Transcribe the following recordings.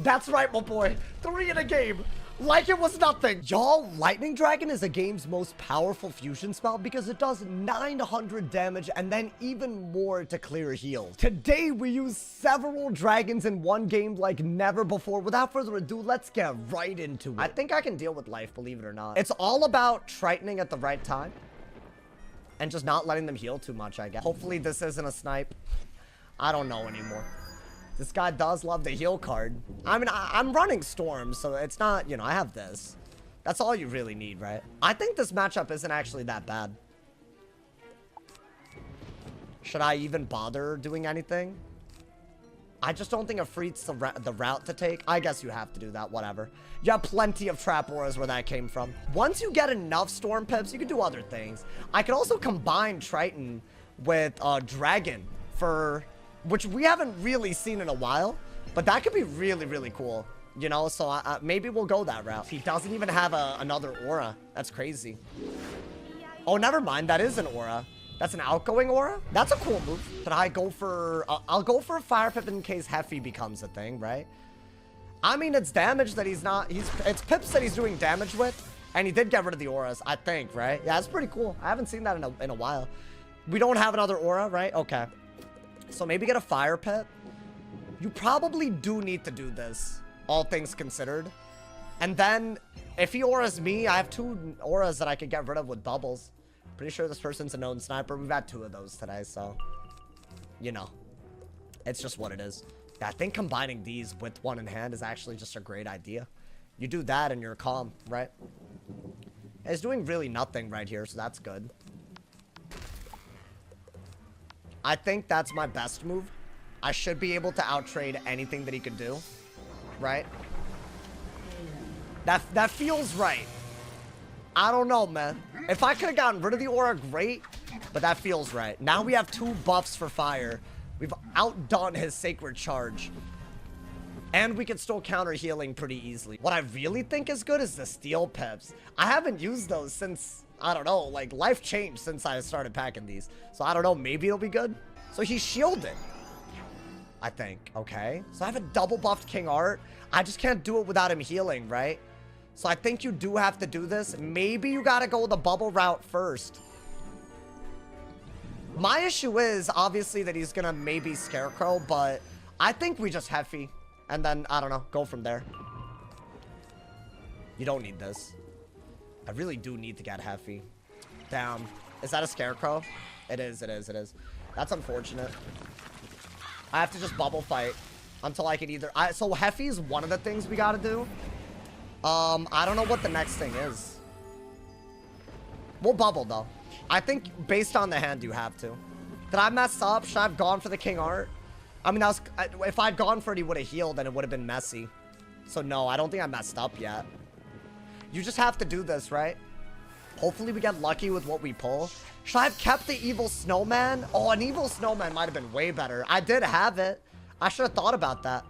That's right, my boy. 3 in a game. Like it was nothing. Y'all, Lightning Dragon is the game's most powerful fusion spell because it does 900 damage and then even more to clear heals. Today, we use several dragons in one game like never before. Without further ado, let's get right into it. I think I can deal with life, believe it or not. It's all about tritening at the right time and just not letting them heal too much, I guess. Hopefully, this isn't a snipe. I don't know anymore. This guy does love the heal card. I mean, I'm running Storm, so it's not, you know, I have this. That's all you really need, right? I think this matchup isn't actually that bad. Should I even bother doing anything? I just don't think Ifrit's the route to take. I guess you have to do that, whatever. You have plenty of trap auras where that came from. Once you get enough Storm Pips, you can do other things. I could also combine Triton with Dragon for... which we haven't really seen in a while, but that could be really, really cool, you know? So maybe we'll go that route. He doesn't even have another aura. That's crazy. Oh, never mind. That is an aura. That's an outgoing aura? That's a cool move. But I go for... I'll go for a Fire Pip in case Heffy becomes a thing, right? I mean, it's damage that he's not... It's Pips that he's doing damage with, and he did get rid of the auras, I think, right? Yeah, that's pretty cool. I haven't seen that in a while. We don't have another aura, right? Okay. So maybe get a Fire Pit. You probably do need to do this, all things considered. And then, if he auras me, I have 2 auras that I could get rid of with bubbles. Pretty sure this person's a known sniper. We've had 2 of those today, so... you know. It's just what it is. I think combining these with one in hand is actually just a great idea. You do that and you're calm, right? He's doing really nothing right here, so that's good. I think that's my best move. I should be able to outtrade anything that he could do. Right? That feels right. I don't know, man. If I could have gotten rid of the aura, great. But that feels right. Now we have 2 buffs for fire. We've outdone his Sacred Charge. And we can still counter healing pretty easily. What I really think is good is the Steel Pips. I haven't used those since... I don't know, like, life changed since I started packing these. So, I don't know, maybe it'll be good. So, he's shielded. I think. Okay. So, I have a double buffed King Art. I just can't do it without him healing, right? So, I think you do have to do this. Maybe you gotta go the bubble route first. My issue is, obviously, that he's gonna maybe Scarecrow, but I think we just Heffy. And then, I don't know, go from there. You don't need this. I really do need to get Heffy. Damn. Is that a Scarecrow? It is, it is, it is. That's unfortunate. I have to just bubble fight until I can either... so Heffy is one of the things we gotta do. I don't know what the next thing is. We'll bubble, though. I think based on the hand, you have to. Did I mess up? Should I have gone for the King Art? I mean, that was... if I'd gone for it, he would have healed, and it would have been messy. So, no, I don't think I messed up yet. You just have to do this, right? Hopefully we get lucky with what we pull. Should I have kept the Evil Snowman? Oh, an Evil Snowman might have been way better. I did have it. I should have thought about that.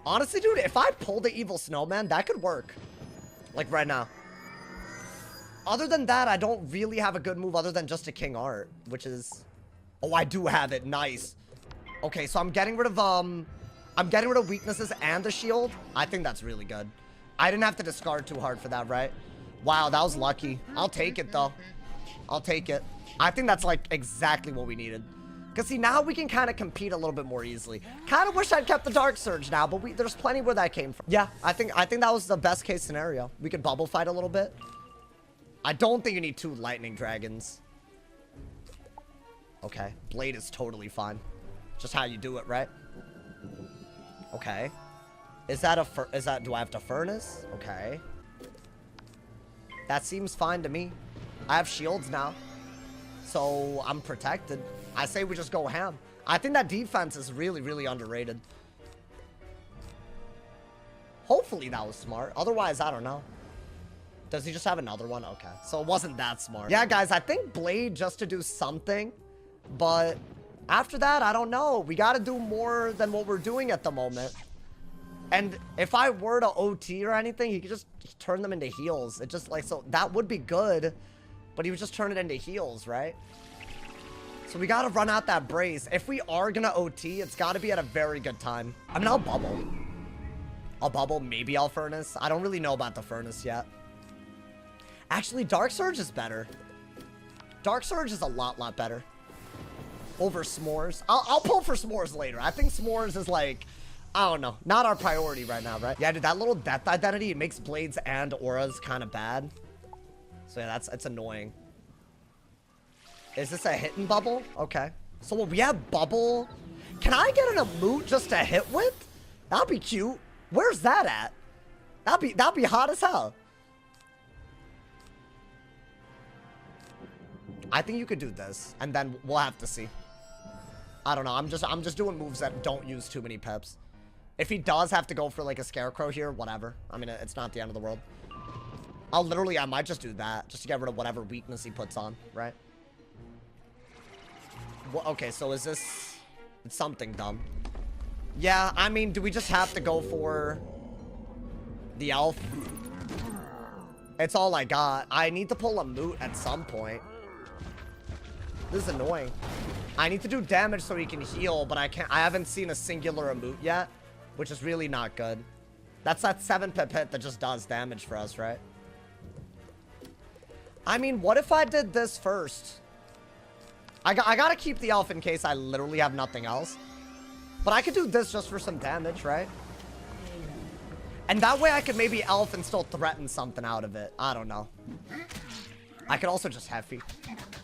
Honestly, dude, if I pulled the Evil Snowman, that could work. Like right now. Other than that, I don't really have a good move other than just a King Art, which is... oh, I do have it. Nice. Okay, so I'm getting rid of weaknesses and the shield. I think that's really good. I didn't have to discard too hard for that, right? Wow, that was lucky. I'll take it, though. I'll take it. I think that's, like, exactly what we needed. Because, see, now we can kind of compete a little bit more easily. Kind of wish I'd kept the Dark Surge now, but there's plenty where that came from. Yeah, I think that was the best case scenario. We could bubble fight a little bit. I don't think you need 2 Lightning Dragons. Okay, Blade is totally fine. Just how you do it, right? Okay. Is that do I have to Furnace? Okay. That seems fine to me. I have shields now. So, I'm protected. I say we just go ham. I think that defense is really, really underrated. Hopefully that was smart. Otherwise, I don't know. Does he just have another one? Okay. So, it wasn't that smart. Yeah, guys, I think Blade just to do something. But after that, I don't know. We got to do more than what we're doing at the moment. And if I were to OT or anything, he could just turn them into heals. It just like, so that would be good, but he would just turn it into heals, right? So we got to run out that brace. If we are going to OT, it's got to be at a very good time. I mean, I'll bubble. I'll bubble. Maybe I'll furnace. I don't really know about the furnace yet. Actually, Dark Surge is better. Dark Surge is a lot better. Over S'mores. I'll pull for S'mores later. I think S'mores is like, I don't know, not our priority right now, right? Yeah, dude, that little death identity, it makes blades and auras kind of bad. So yeah, it's annoying. Is this a hidden bubble? Okay. So we have bubble. Can I get an emote just to hit with? That'd be cute. Where's that at? That'd be hot as hell. I think you could do this, and then we'll have to see. I don't know. I'm just doing moves that don't use too many peps. If he does have to go for like a scarecrow here, whatever. I mean, it's not the end of the world. I might just do that, just to get rid of whatever weakness he puts on, right? Well, okay, so is this... It's something dumb. Yeah, I mean, do we just have to go for the elf? It's all I got. I need to pull a moot at some point. This is annoying. I need to do damage so he can heal, but I haven't seen a singular emote yet, which is really not good. That's that 7 pip hit that just does damage for us, right? I mean, what if I did this first? I gotta keep the elf in case I literally have nothing else. But I could do this just for some damage, right? And that way I could maybe elf and still threaten something out of it. I don't know. I could also just Heffy.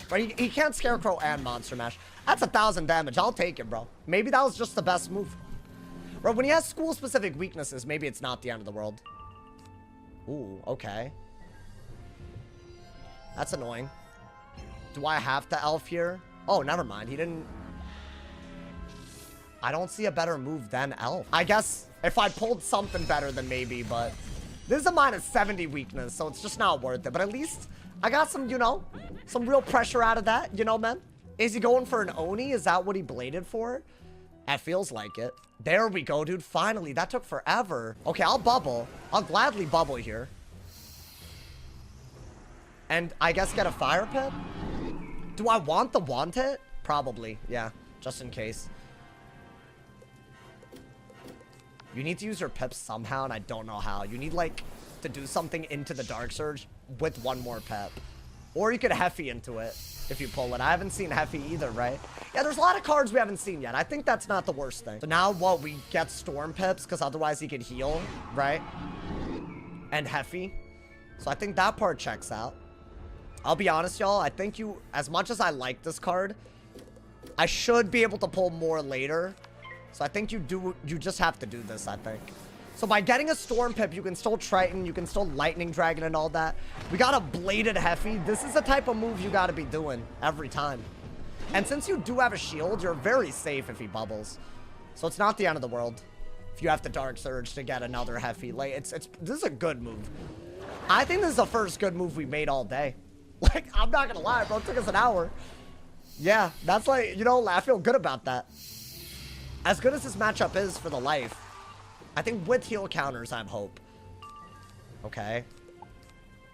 But he can't Scarecrow and Monster Mash. That's 1,000 damage. I'll take it, bro. Maybe that was just the best move. Bro, when he has school-specific weaknesses, maybe it's not the end of the world. Ooh, okay. That's annoying. Do I have to elf here? Oh, never mind. He didn't... I don't see a better move than elf. I guess if I pulled something better, then maybe, but... This is a minus 70 weakness, so it's just not worth it. But at least I got some, you know, some real pressure out of that, you know, man? Is he going for an Oni? Is that what he bladed for? That feels like it. There we go, dude. Finally, that took forever. Okay, I'll bubble. I'll gladly bubble here. And I guess get a fire pit? Do I want the want it? Probably, yeah. Just in case. You need to use your pips somehow, and I don't know how. You need, like, to do something into the Dark Surge with one more pep. Or you could Heffy into it if you pull it. I haven't seen Heffy either, right? Yeah, there's a lot of cards we haven't seen yet. I think that's not the worst thing. So now, what, we get Storm Pips, because otherwise he could heal, right? And Heffy. So I think that part checks out. I'll be honest, y'all. I think as much as I like this card, I should be able to pull more later. So I think you just have to do this, I think. So by getting a Storm Pip, you can still Triton, you can still Lightning Dragon and all that. We got a Bladed Heffy. This is the type of move you got to be doing every time. And since you do have a shield, you're very safe if he bubbles. So it's not the end of the world if you have to Dark Surge to get another Heffy. Like, this is a good move. I think this is the first good move we made all day. Like, I'm not gonna lie, bro. It took us an hour. Yeah, that's like, you know, I feel good about that. As good as this matchup is for the life, I think with heal counters, I have hope. Okay.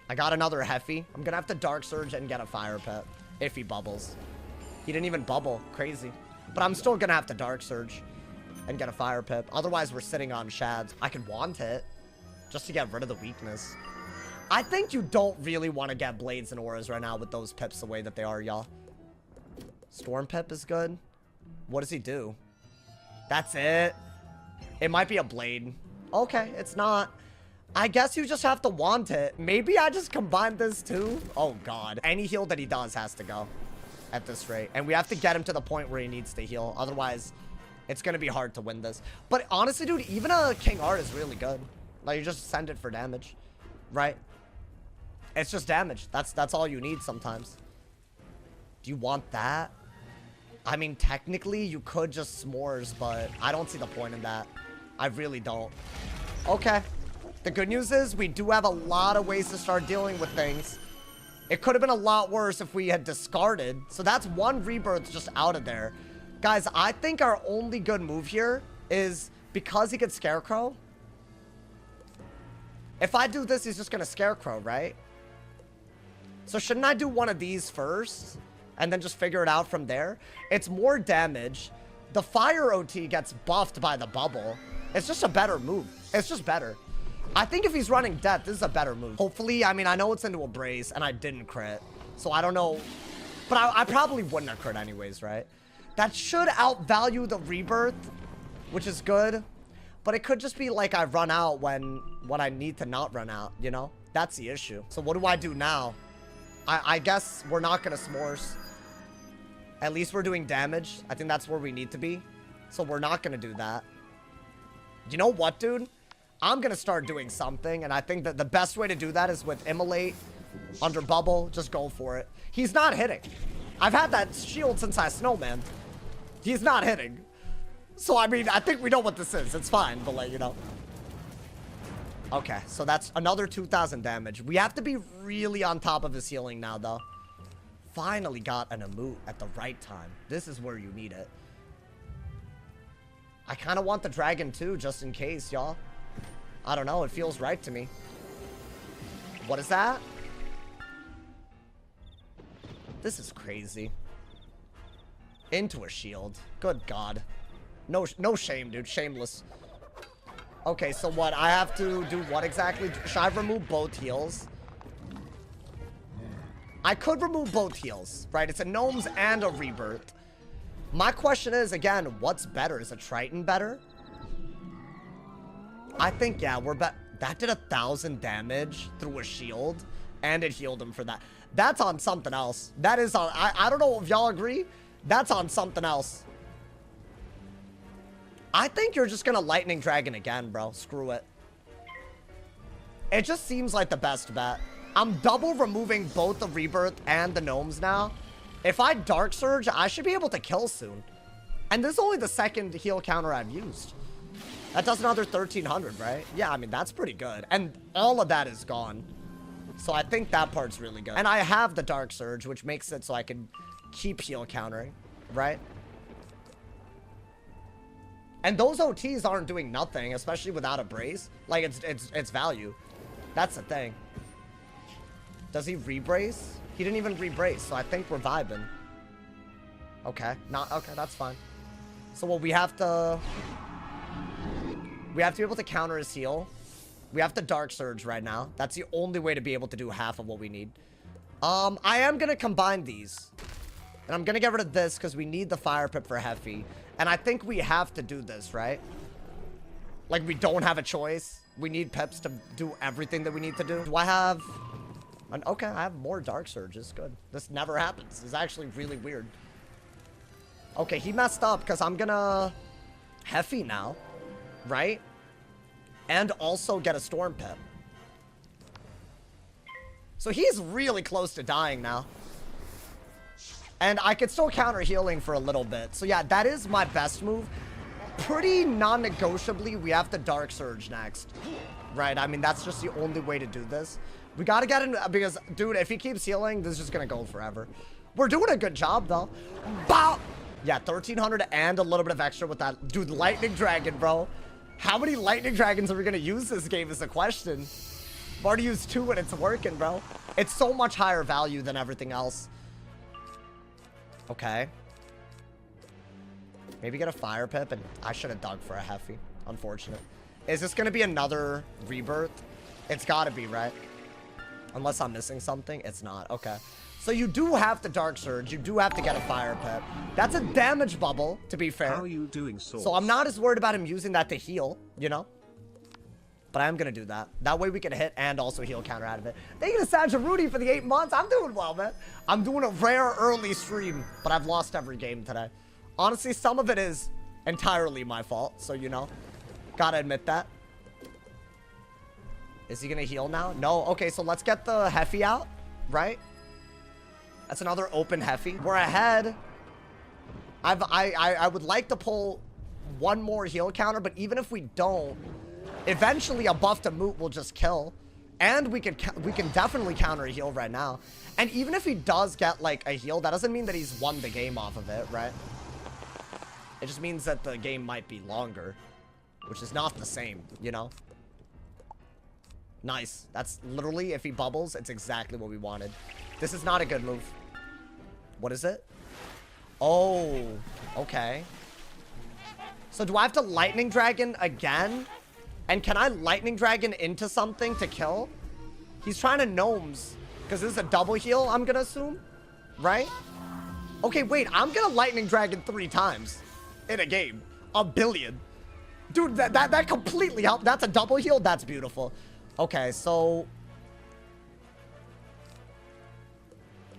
I got another Heffy. I'm gonna have to Dark Surge and get a Fire Pit if he bubbles. He didn't even bubble. Crazy. But I'm still gonna have to Dark Surge and get a Fire Pip. Otherwise, we're sitting on Shads. I could want it just to get rid of the weakness. I think you don't really want to get Blades and Auras right now with those Pips the way that they are, y'all. Storm Pip is good. What does he do? That's it. It might be a Blade. Okay, it's not. I guess you just have to want it. Maybe I just combine this too. Oh, God. Any heal that he does has to go at this rate. And we have to get him to the point where he needs to heal. Otherwise, it's going to be hard to win this. But honestly, dude, even a King Art is really good. Like, you just send it for damage, right? It's just damage. That's all you need sometimes. Do you want that? I mean, technically, you could just S'mores, but I don't see the point in that. I really don't. Okay. The good news is we do have a lot of ways to start dealing with things. It could have been a lot worse if we had discarded. So that's one Rebirth just out of there. Guys, I think our only good move here is because he could Scarecrow. If I do this, he's just going to Scarecrow, right? So shouldn't I do one of these first and then just figure it out from there? It's more damage. The Fire OT gets buffed by the bubble. It's just a better move. It's just better. I think if he's running death, this is a better move. Hopefully, I mean, I know it's into a brace, and I didn't crit. So I don't know. But I probably wouldn't have crit anyways, right? That should outvalue the rebirth, which is good. But it could just be like I run out when I need to not run out, you know? That's the issue. So what do I do now? I guess we're not going to s'mores. At least we're doing damage. I think that's where we need to be. So we're not going to do that. You know what, dude? I'm going to start doing something. And I think that the best way to do that is with Immolate, under bubble. Just go for it. He's not hitting. I've had that shield since I snowman. He's not hitting. So, I mean, I think we know what this is. It's fine, but, like, you know. Okay, so that's another 2,000 damage. We have to be really on top of his healing now, though. Finally got an emote at the right time. This is where you need it. I kind of want the dragon, too, just in case, y'all. I don't know. It feels right to me. What is that? This is crazy. Into a shield. Good God. No shame, dude. Shameless. Okay, so what? I have to do what exactly? Should I remove both heals? I could remove both heals, right? It's a gnomes and a rebirth. My question is, again, what's better? Is a Triton better? I think, yeah, we're better. That did 1,000 damage through a shield, and it healed him for that. That's on something else. That is on... I don't know if y'all agree. That's on something else. I think you're just gonna Lightning Dragon again, bro. Screw it. It just seems like the best bet. I'm double removing both the Rebirth and the Gnomes now. If I Dark Surge, I should be able to kill soon. And this is only the second heal counter I've used. That does another 1,300, right? Yeah, I mean, that's pretty good. And all of that is gone. So I think that part's really good. And I have the Dark Surge, which makes it so I can keep heal countering, right? And those OTs aren't doing nothing, especially without a brace. Like, it's value. That's the thing. Does he rebrace? He didn't even rebrace, so I think we're vibing. Okay. Okay, that's fine. So, well, we have to be able to counter his heal. We have to Dark Surge right now. That's the only way to be able to do half of what we need. I am going to combine these. And I'm going to get rid of this because we need the Fire Pip for Heffy. And I think we have to do this, right? Like, we don't have a choice. We need Pips to do everything that we need to do. Do I have... Okay, I have more Dark Surges. Good. This never happens. It's actually really weird. Okay, he messed up because I'm going to Heffy now, right? And also get a Storm Pip. So he's really close to dying now. And I could still counter healing for a little bit. So yeah, that is my best move. Pretty non-negotiably, we have to Dark Surge next. Right, I mean, that's just the only way to do this. We gotta get in, because, dude, if he keeps healing, this is just gonna go forever. We're doing a good job, though. Bow! Yeah, 1,300 and a little bit of extra with that. Dude, Lightning Dragon, bro. How many Lightning Dragons are we gonna use this game is the question. I've already used 2 and it's working, bro. It's so much higher value than everything else. Okay. Maybe get a Fire Pip, and I should have dug for a Heffy. Unfortunate. Is this going to be another Rebirth? It's got to be, right? Unless I'm missing something. It's not. Okay. So you do have to Dark Surge. You do have to get a Fire Pip. That's a damage bubble, to be fair. How are you doing, Sauce? So I'm not as worried about him using that to heal, you know? But I am going to do that. That way we can hit and also heal counter out of it. Thank you to Sajarudi for the 8 months. I'm doing well, man. I'm doing a rare early stream, but I've lost every game today. Honestly, some of it is entirely my fault. So, you know, gotta admit that. Is he going to heal now? No. Okay, so let's get the Heffy out, right? That's another open Heffy. We're ahead. I would like to pull one more heal counter, but even if we don't, eventually a buff to Moot will just kill. And we can definitely counter a heal right now. And even if he does get like a heal, that doesn't mean that he's won the game off of it, right? It just means that the game might be longer, which is not the same, you know? Nice. That's literally, if he bubbles, it's exactly what we wanted. This is not a good move. What is it? Oh, okay. So do I have to Lightning Dragon again? And can I lightning dragon into something to kill? He's trying to gnomes. Because this is a double heal, I'm gonna assume. Right? Okay, wait. I'm gonna lightning dragon 3 times in a game. 1 billion. Dude, that completely helped. That's a double heal. That's beautiful. Okay, so...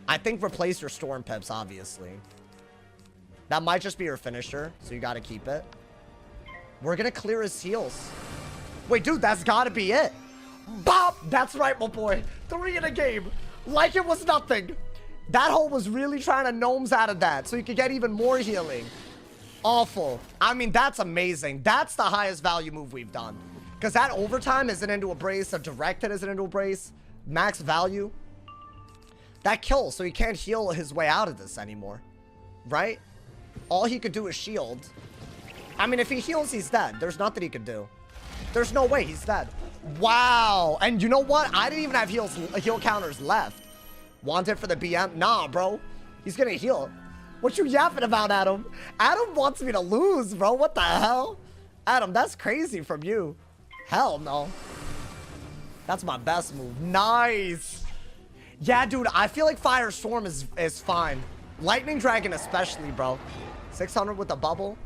I think replace your Storm Pips, obviously. That might just be your finisher, so you gotta keep it. We're gonna clear his heals. Wait, dude, that's gotta be it. Bop! That's right, my boy. 3 in a game. Like it was nothing. That hole was really trying to gnomes out of that, so you could get even more healing. Awful. I mean, that's amazing. That's the highest value move we've done. Because that overtime isn't into a brace, a directed isn't into a brace. Max value. That kills, so he can't heal his way out of this anymore. Right? All he could do is shield. I mean, if he heals, he's dead. There's nothing he could do. There's no way he's dead. Wow. And you know what? I didn't even have heal counters left. Want it for the BM? Nah, bro. He's gonna heal. What you yapping about, Adam? Adam wants me to lose, bro. What the hell? Adam, that's crazy from you. Hell no. That's my best move. Nice. Yeah, dude, I feel like Firestorm is fine. Lightning Dragon especially, bro. 600 with the bubble.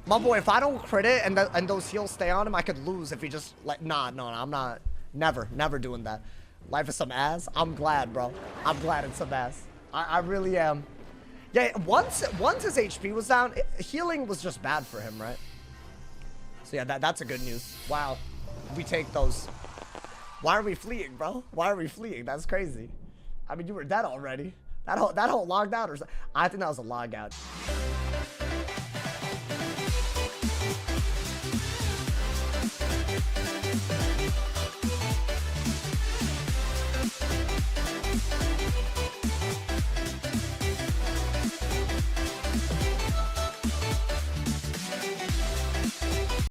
My boy, if I don't crit it and those heals stay on him, I could lose if he just... Nah, I'm not. Never doing that. Life is some ass. I'm glad, bro. I'm glad it's some ass. I really am. Yeah, once his HP was down, healing was just bad for him, right? So yeah, that's a good news. Wow. We take those. Why are we fleeing, bro? Why are we fleeing? That's crazy. I mean, you were dead already. That whole logged out or something. I think that was a log out.